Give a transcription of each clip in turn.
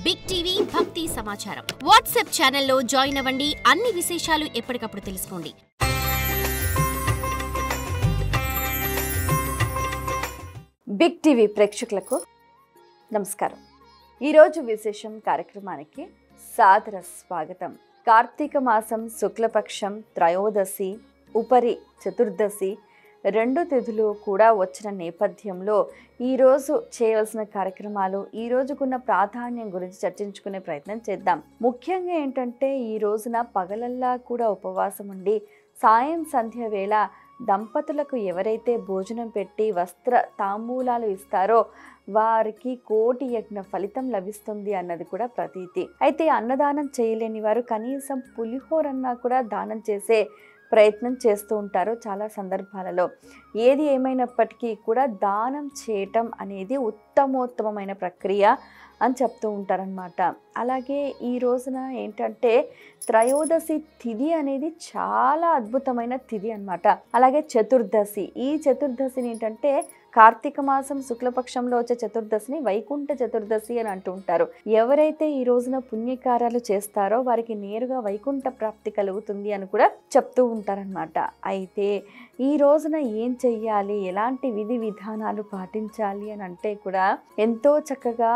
Big TV భక్తి సమాచారం WhatsApp ఛానల్లో జాయిన్ అవ్వండి. అన్ని విశేషాలు ఎప్పటికప్పుడు తెలుసుకోండి. బిగ్ టీవీ ప్రేక్షకులకు నమస్కారం. ఈరోజు విశేషం కార్యక్రమానికి సాదర స్వాగతం. కార్తీక మాసం శుక్లపక్షం త్రయోదశి ఉపరి చతుర్దశి 2 తిథులు కూడా వచ్చిన నేపథ్యంలో ఈరోజు చేయవలసిన కార్యక్రమాలు, ఈ రోజుకున్న ప్రాధాన్యం గురించి చర్చించుకునే ప్రయత్నం చేద్దాం. ముఖ్యంగా ఏంటంటే ఈ రోజున పగలల్లా కూడా ఉపవాసం ఉండి సాయం సంధ్య వేళ దంపతులకు ఎవరైతే భోజనం పెట్టి వస్త్ర తాంబూలాలు ఇస్తారో వారికి కోటి యజ్ఞ ఫలితం లభిస్తుంది అన్నది కూడా ప్రతీతి. అయితే అన్నదానం చేయలేని వారు కనీసం పులిహోరన్నా కూడా దానం చేసే ప్రయత్నం చేస్తూ ఉంటారు చాలా సందర్భాలలో. ఏది ఏమైనప్పటికీ కూడా దానం చేయటం అనేది ఉత్తమోత్తమైన ప్రక్రియ అని చెప్తూ ఉంటారనమాట. అలాగే ఈ రోజున ఏంటంటే త్రయోదశి తిథి అనేది చాలా అద్భుతమైన తిథి అన్నమాట. అలాగే చతుర్దశి, ఈ చతుర్దశిని ఏంటంటే కార్తీక మాసం శుక్లపక్షంలో వచ్చే చతుర్దశిని వైకుంఠ చతుర్దశి అని అంటూ ఉంటారు. ఎవరైతే ఈ రోజున పుణ్యకార్యాలు చేస్తారో వారికి నేరుగా వైకుంఠ ప్రాప్తి కలుగుతుంది అని కూడా చెప్తూ ఉంటారనమాట. అయితే ఈ రోజున ఏం చెయ్యాలి, ఎలాంటి విధి విధానాలు పాటించాలి అని అంటే కూడా ఎంతో చక్కగా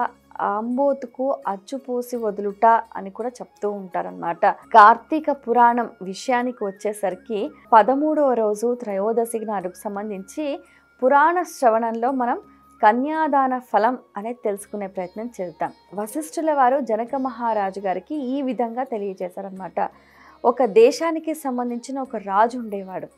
ఆంబోతుకు అచ్చుపోసి వదులుట అని కూడా చెప్తూ ఉంటారనమాట. కార్తీక పురాణం విషయానికి వచ్చేసరికి 13వ రోజు త్రయోదశి నాడుకు సంబంధించి పురాణ శ్రవణంలో మనం కన్యాదాన ఫలం అనేది తెలుసుకునే ప్రయత్నం చేద్దాం. వశిష్ఠుల వారు జనక మహారాజు గారికి ఈ విధంగా తెలియజేశారనమాట. ఒక దేశానికి సంబంధించిన ఒక రాజు ఉండేవాడు.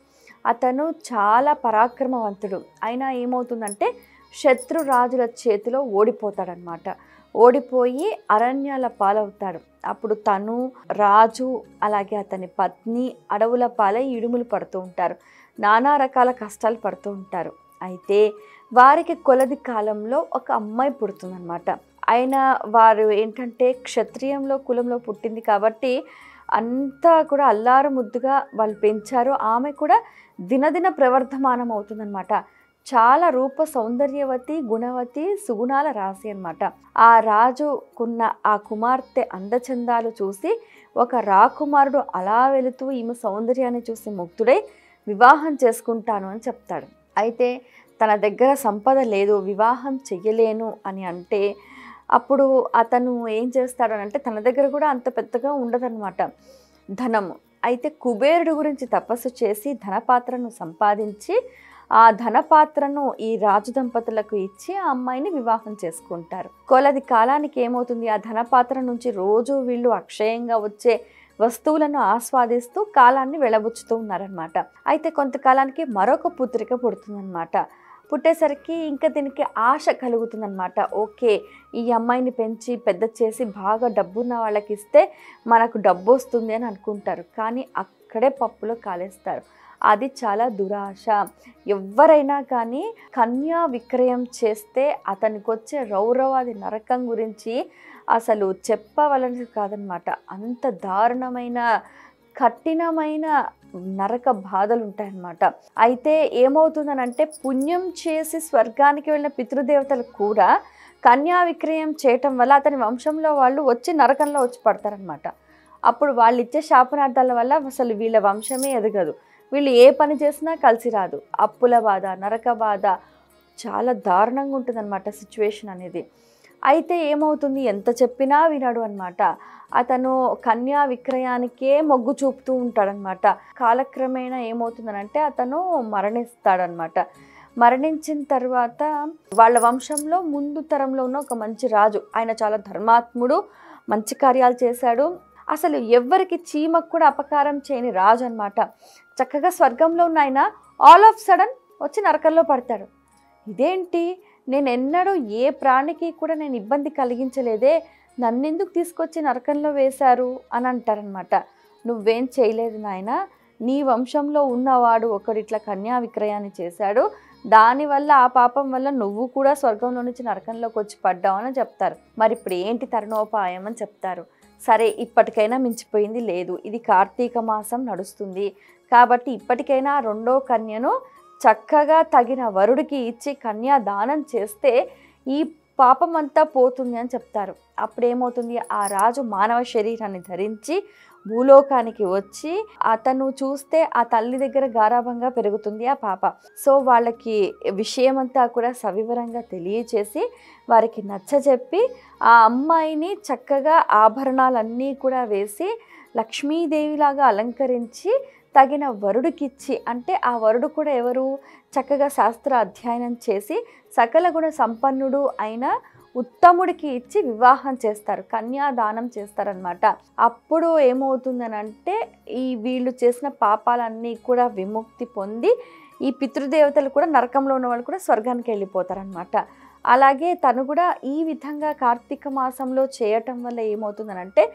అతను చాలా పరాక్రమవంతుడు. అయినా ఏమవుతుందంటే శత్రు రాజుల చేతిలో ఓడిపోతాడనమాట. ఓడిపోయి అరణ్యాల పాలవుతాడు. అప్పుడు తను, రాజు, అలాగే అతని పత్ని అడవుల పాలై ఇడుములు పడుతూ ఉంటారు. నానా రకాల కష్టాలు పడుతూ ఉంటారు. అయితే వారికి కొలది కాలంలో ఒక అమ్మాయి పుడుతుందన్నమాట. అయినా వారు ఏంటంటే క్షత్రియంలో కులంలో పుట్టింది కాబట్టి అంతా కూడా అల్లారు ముద్దుగా వాళ్ళు పెంచారు. ఆమె కూడా దినదిన ప్రవర్ధమానం అవుతుందన్నమాట. చాలా రూప సౌందర్యవతి, గుణవతి, సుగుణాల రాశి అన్నమాట. ఆ రాజుకున్న ఆ కుమార్తె అందచందాలు చూసి ఒక రాకుమారుడు అలా వెళుతూ ఈమె సౌందర్యాన్ని చూసి ముగ్ధుడై వివాహం చేసుకుంటాను అని చెప్తాడు. అయితే తన దగ్గర సంపద లేదు, వివాహం చెయ్యలేను అని అంటే అప్పుడు అతను ఏం చేస్తాడు అని అంటే తన దగ్గర కూడా అంత పెద్దగా ఉండదన్నమాట ధనము. అయితే కుబేరుడు గురించి తపస్సు చేసి ధనపాత్రను సంపాదించి ఆ ధనపాత్రను ఈ రాజు దంపతులకు ఇచ్చి ఆ అమ్మాయిని వివాహం చేసుకుంటారు. కొలది కాలానికి ఏమవుతుంది, ఆ ధనపాత్ర నుంచి రోజు వీళ్ళు అక్షయంగా వచ్చే వస్తువులను ఆస్వాదిస్తూ కాలాన్ని వెళ్ళబుచ్చుతూ ఉన్నారనమాట. అయితే కొంతకాలానికి మరొక పుత్రిక పుడుతుందన్నమాట. పుట్టేసరికి ఇంకా దీనికి ఆశ కలుగుతుందన్నమాట. ఓకే, ఈ అమ్మాయిని పెంచి పెద్ద చేసి బాగా డబ్బున్న వాళ్ళకి ఇస్తే మనకు డబ్బు వస్తుంది అని అనుకుంటారు. కానీ అక్కడే పప్పులో కాలేస్తారు. అది చాలా దురాశ. ఎవరైనా కానీ కన్యా విక్రయం చేస్తే అతనికి వచ్చే రౌరవాది నరకం గురించి అసలు చెప్పవలసి కాదనమాట. అంత దారుణమైన కఠినమైన నరక బాధలు ఉంటాయన్నమాట. అయితే ఏమవుతుందనంటే పుణ్యం చేసి స్వర్గానికి వెళ్ళిన పితృదేవతలు కూడా కన్యా విక్రయం చేయటం వల్ల అతని వంశంలో వాళ్ళు వచ్చి నరకంలో వచ్చి పడతారనమాట. అప్పుడు వాళ్ళు ఇచ్చే శాపనార్థాల వల్ల అసలు వీళ్ళ వంశమే ఎదగదు. వీళ్ళు ఏ పని చేసినా కలిసి రాదు. అప్పుల బాధ, నరక బాధ చాలా దారుణంగా ఉంటుందన్నమాట సిచ్యువేషన్ అనేది. అయితే ఏమవుతుంది, ఎంత చెప్పినా వినడు అనమాట. అతను కన్యా విక్రయానికే మొగ్గు చూపుతూ ఉంటాడనమాట. కాలక్రమేణా ఏమవుతుందనంటే అతను మరణిస్తాడనమాట. మరణించిన తర్వాత వాళ్ళ వంశంలో ముందు తరంలో ఉన్న ఒక మంచి రాజు, ఆయన చాలా ధర్మాత్ముడు, మంచి కార్యాలు చేశాడు. అసలు ఎవ్వరికి చీమకు కూడా అపకారం చేయని రాజు అనమాట. చక్కగా స్వర్గంలో ఉన్న ఆయన ఆల్ ఆఫ్ సడన్ వచ్చి నరకంలో పడతాడు. ఇదేంటి, నేను ఎన్నడూ ఏ ప్రాణికి కూడా నేను ఇబ్బంది కలిగించలేదే, నన్నెందుకు తీసుకొచ్చి నరకంలో వేశారు అని అంటారనమాట. నువ్వేం చేయలేదు నాయన, నీ వంశంలో ఉన్నవాడు ఒకడు ఇట్లా కన్యా విక్రయాన్ని చేశాడు, దానివల్ల ఆ పాపం వల్ల నువ్వు కూడా స్వర్గంలో నుంచి నరకంలోకి వచ్చి పడ్డావు అని చెప్తారు. మరి ఇప్పుడు ఏంటి తరుణోపాయం అని చెప్తారు. సరే, ఇప్పటికైనా మించిపోయింది లేదు, ఇది కార్తీక మాసం నడుస్తుంది కాబట్టి ఇప్పటికైనా 2వ కన్యను చక్కగా తగిన వరుడికి ఇచ్చి కన్యాదానం చేస్తే ఈ పాపం అంతా పోతుంది అని చెప్తారు. అప్పుడు ఏమవుతుంది, ఆ రాజు మానవ శరీరాన్ని ధరించి భూలోకానికి వచ్చి అతను చూస్తే ఆ తల్లి దగ్గర గారాభంగా పెరుగుతుంది ఆ పాప. సో వాళ్ళకి విషయమంతా కూడా సవివరంగా తెలియచేసి వారికి నచ్చజెప్పి ఆ అమ్మాయిని చక్కగా ఆభరణాలన్నీ కూడా వేసి లక్ష్మీదేవిలాగా అలంకరించి తగిన వరుడికిచ్చి, అంటే ఆ వరుడు కూడా ఎవరు, చక్కగా శాస్త్ర అధ్యయనం చేసి సకల గుణ సంపన్నుడు అయిన ఉత్తముడికి ఇచ్చి వివాహం చేస్తారు, కన్యాదానం చేస్తారనమాట. అప్పుడు ఏమవుతుందనంటే వీళ్ళు చేసిన పాపాలన్నీ కూడా విముక్తి పొంది ఈ పితృదేవతలు కూడా నరకంలో ఉన్న వాళ్ళు కూడా స్వర్గానికి వెళ్ళిపోతారనమాట. అలాగే తను కూడా ఈ విధంగా కార్తీక మాసంలో చేయటం వల్ల ఏమవుతుందనంటే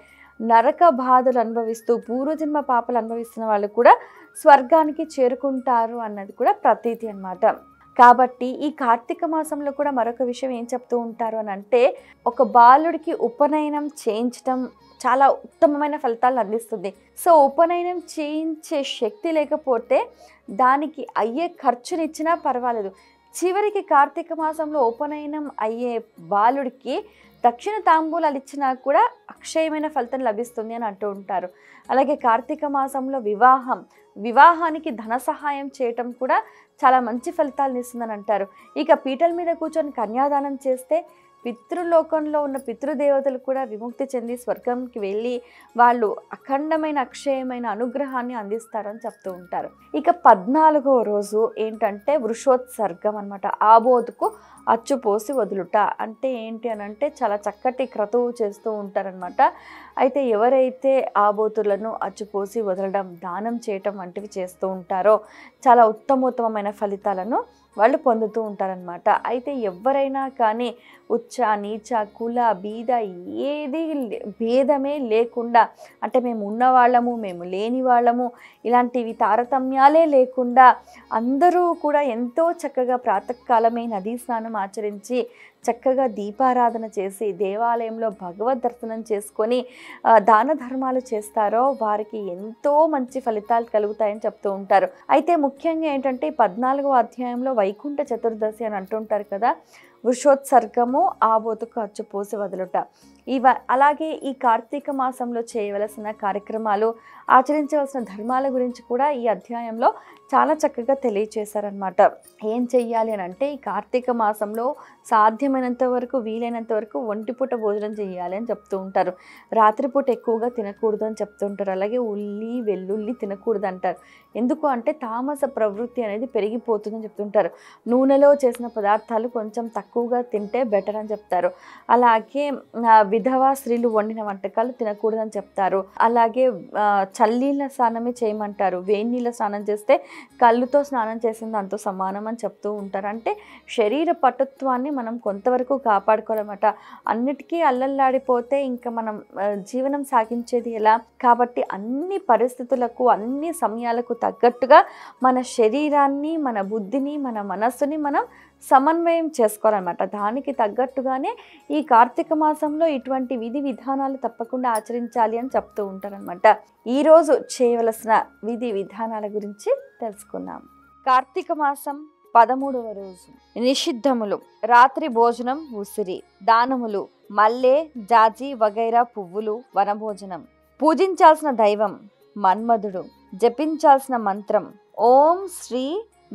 నరక బాధలు అనుభవిస్తూ పూర్వజన్మ పాపలు అనుభవిస్తున్న వాళ్ళు కూడా స్వర్గానికి చేరుకుంటారు అన్నది కూడా ప్రతీతి అన్నమాట. కాబట్టి ఈ కార్తీక మాసంలో కూడా మరొక విషయం ఏం చెప్తూ ఉంటారు అని అంటే, ఒక బాలుడికి ఉపనయనం చేయించడం చాలా ఉత్తమమైన ఫలితాలు అందిస్తుంది. సో ఉపనయనం చేయించే శక్తి లేకపోతే దానికి అయ్యే ఖర్చునిచ్చినా పర్వాలేదు, చివరికి కార్తీక మాసంలో ఉపనయనం అయ్యే బాలుడికి దక్షిణ తాంబూలాలు ఇచ్చినా కూడా అక్షయమైన ఫలితం లభిస్తుంది అని అంటూ ఉంటారు. అలాగే కార్తీక మాసంలో వివాహానికి ధన సహాయం చేయటం కూడా చాలా మంచి ఫలితాలను ఇస్తుందని అంటారు. ఇక పీటల మీద కూర్చొని కన్యాదానం చేస్తే పితృలోకంలో ఉన్న పితృదేవతలు కూడా విముక్తి చెంది స్వర్గంకి వెళ్ళి వాళ్ళు అఖండమైన అక్షయమైన అనుగ్రహాన్ని అందిస్తారు అని చెప్తూ ఉంటారు. ఇక 14వ రోజు ఏంటంటే వృషోత్సర్గం అనమాట. ఆబోతుకు అచ్చుపోసి వదులుట అంటే ఏంటి అని అంటే చాలా చక్కటి క్రతువు చేస్తూ ఉంటారనమాట. అయితే ఎవరైతే ఆబోతులను అచ్చుపోసి వదలడం, దానం చేయటం వంటివి చేస్తూ ఉంటారో చాలా ఉత్తమోత్తమైన ఫలితాలను వాళ్ళు పొందుతూ ఉంటారనమాట. అయితే ఎవరైనా కానీ ఉచ్చ నీచ కుల బీద ఏది భేదమే లేకుండా, అంటే మేము ఉన్నవాళ్ళము మేము లేని వాళ్ళము ఇలాంటివి తారతమ్యాలే లేకుండా అందరూ కూడా ఎంతో చక్కగా ప్రాతకాలమే నదీ స్నానం ఆచరించి చక్కగా దీపారాధన చేసి దేవాలయంలో భగవద్ దర్శనం చేసుకొని దాన ధర్మాలు చేస్తారో వారికి ఎంతో మంచి ఫలితాలు కలుగుతాయని చెప్తూ ఉంటారు. అయితే ముఖ్యంగా ఏంటంటే 14వ అధ్యాయంలో వైకుంఠ చతుర్దశి అని అంటుంటారు కదా, వృషోత్సర్గము ఆబోతుకు అచ్చుపోసి వదులుట. అలాగే ఈ కార్తీక మాసంలో చేయవలసిన కార్యక్రమాలు, ఆచరించవలసిన ధర్మాల గురించి కూడా ఈ అధ్యాయంలో చాలా చక్కగా తెలియచేశారనమాట. ఏం చెయ్యాలి అని అంటే ఈ కార్తీక మాసంలో సాధ్యమైనంత వరకు వీలైనంత వరకు ఒంటిపూట భోజనం చేయాలి అని చెప్తూ ఉంటారు. రాత్రిపూట ఎక్కువగా తినకూడదు అని చెప్తూ ఉంటారు. అలాగే ఉల్లి వెల్లుల్లి తినకూడదు అంటారు. ఎందుకు అంటే తామస ప్రవృత్తి అనేది పెరిగిపోతుందని చెప్తుంటారు. నూనెలో చేసిన పదార్థాలు కొంచెం తక్కువగా తింటే బెటర్ అని చెప్తారు. అలాగే విధవా స్త్రీలు వండిన వంటకాలు తినకూడదని చెప్తారు. అలాగే చల్లనీళ్ళ స్నానమే చేయమంటారు. వేడి నీళ్ళ స్నానం చేస్తే కళ్ళుతో స్నానం చేసిన దాంతో సమానం అని చెప్తూ ఉంటారు. అంటే శరీర పటుత్వాన్ని మనం కొంతవరకు కాపాడుకోవాలన్నమాట. అన్నిటికీ అల్లల్లాడిపోతే ఇంకా మనం జీవనం సాగించేది ఎలా? కాబట్టి అన్ని పరిస్థితులకు అన్ని సమయాలకు తగ్గట్టుగా మన శరీరాన్ని, మన బుద్ధిని, మన మనస్సుని మనం సమన్వయం చేసుకోవాలన్నమాట. దానికి తగ్గట్టుగానే ఈ కార్తీక మాసంలో ఇటువంటి విధి విధానాలు తప్పకుండా ఆచరించాలి అని చెప్తూ ఉంటారనమాట. ఈరోజు చేయవలసిన విధి విధానాల గురించి తెలుసుకుందాం. కార్తీక మాసం 13వ రోజు నిషిద్ధములు: రాత్రి భోజనం, ఉసిరి, దానములు, మల్లె, జాజి వగైరా పువ్వులు, వనభోజనం. పూజించాల్సిన దైవం మన్మధుడు. జపించాల్సిన మంత్రం ఓం శ్రీ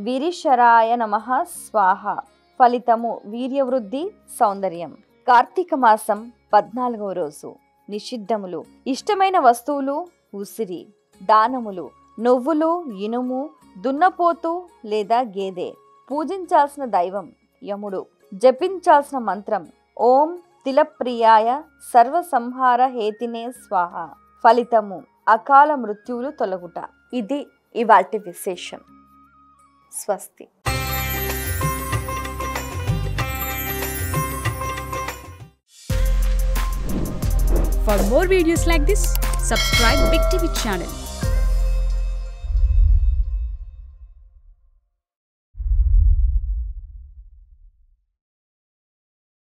విరిశరాయ నమః స్వాహ. ఫలితము వీర్యవృద్ధి, సౌందర్యం. కార్తీక మాసం 14వ రోజు నిషిద్ధములు: ఇష్టమైన వస్తువులు, ఉసిరి, దానములు, నువ్వులు, ఇనుము, దున్నపోతు లేదా గేదె. పూజించాల్సిన దైవం యముడు. జపించాల్సిన మంత్రం ఓం తిలప్రియాయ సర్వసంహార హేతినే స్వాహ. ఫలితము అకాల మృత్యువులు తొలగుట. ఇది ఇవాల్టి విశేషం. స్వస్తి. For more videos like this, subscribe Big TV channel.